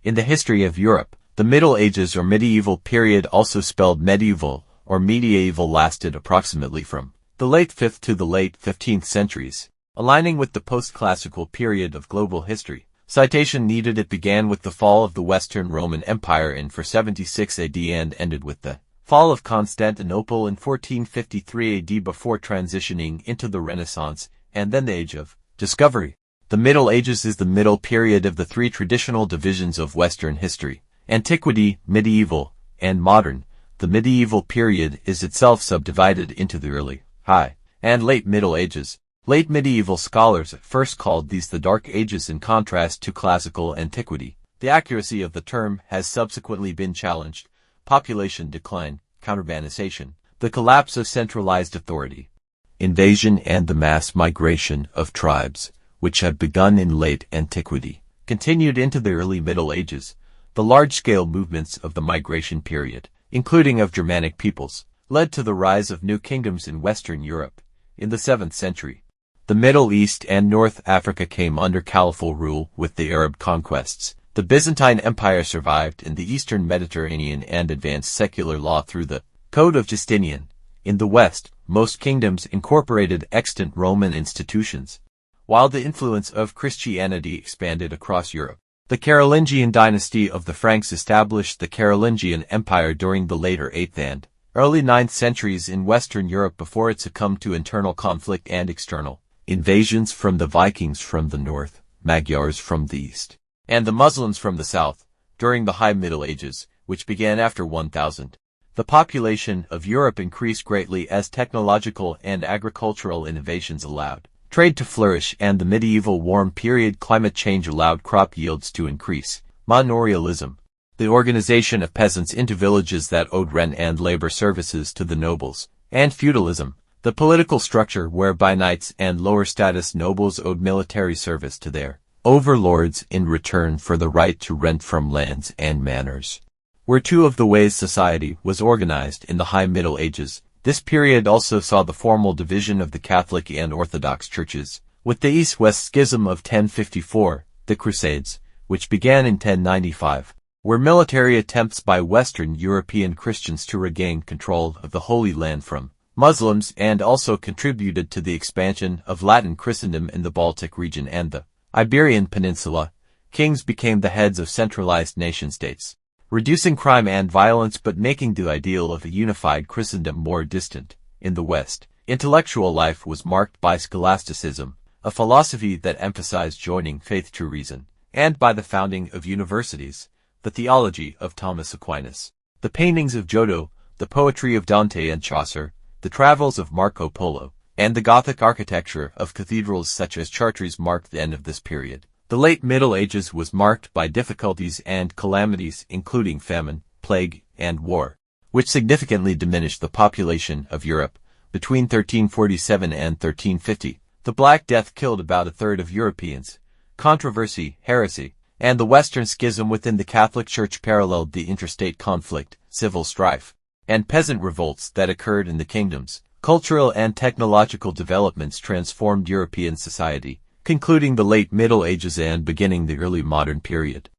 In the history of Europe, the Middle Ages or medieval period, also spelled medieval or medieval, lasted approximately from the late 5th to the late 15th centuries, aligning with the post-classical period of global history. Citation needed. It began with the fall of the Western Roman Empire in 476 AD and ended with the fall of Constantinople in 1453 AD before transitioning into the Renaissance and then the Age of Discovery. The Middle Ages is the middle period of the three traditional divisions of Western history: Antiquity, Medieval, and Modern. The medieval period is itself subdivided into the early, high, and late Middle Ages. Late medieval scholars at first called these the Dark Ages in contrast to classical antiquity. The accuracy of the term has subsequently been challenged. Population decline, counterurbanization, the collapse of centralized authority, invasion and the mass migration of tribes, which had begun in late antiquity, continued into the early Middle Ages. The large-scale movements of the migration period, including of Germanic peoples, led to the rise of new kingdoms in Western Europe. In the 7th century, the Middle East and North Africa came under caliphal rule with the Arab conquests. The Byzantine Empire survived in the Eastern Mediterranean and advanced secular law through the Code of Justinian. In the West, most kingdoms incorporated extant Roman institutions, while the influence of Christianity expanded across Europe. The Carolingian dynasty of the Franks established the Carolingian Empire during the later 8th and early 9th centuries in Western Europe before it succumbed to internal conflict and external invasions from the Vikings from the north, Magyars from the east, and the Muslims from the south. During the High Middle Ages, which began after 1000, the population of Europe increased greatly as technological and agricultural innovations allowed trade to flourish, and the medieval warm period climate change allowed crop yields to increase. Manorialism, the organization of peasants into villages that owed rent and labor services to the nobles, and feudalism, the political structure whereby knights and lower status nobles owed military service to their overlords in return for the right to rent from lands and manors, were two of the ways society was organized in the High Middle Ages. This period also saw the formal division of the Catholic and Orthodox churches, with the East-West Schism of 1054, the Crusades, which began in 1095, were military attempts by Western European Christians to regain control of the Holy Land from Muslims, and also contributed to the expansion of Latin Christendom in the Baltic region and the Iberian Peninsula. Kings became the heads of centralized nation-states, reducing crime and violence but making the ideal of a unified Christendom more distant. In the West, intellectual life was marked by scholasticism, a philosophy that emphasized joining faith to reason, and by the founding of universities, the theology of Thomas Aquinas, the paintings of Giotto, the poetry of Dante and Chaucer, the travels of Marco Polo, and the Gothic architecture of cathedrals such as Chartres marked the end of this period. The late Middle Ages was marked by difficulties and calamities including famine, plague, and war, which significantly diminished the population of Europe. Between 1347 and 1350, the Black Death killed about a third of Europeans. Controversy, heresy, and the Western Schism within the Catholic Church paralleled the interstate conflict, civil strife, and peasant revolts that occurred in the kingdoms. Cultural and technological developments transformed European society, concluding the late Middle Ages and beginning the early modern period.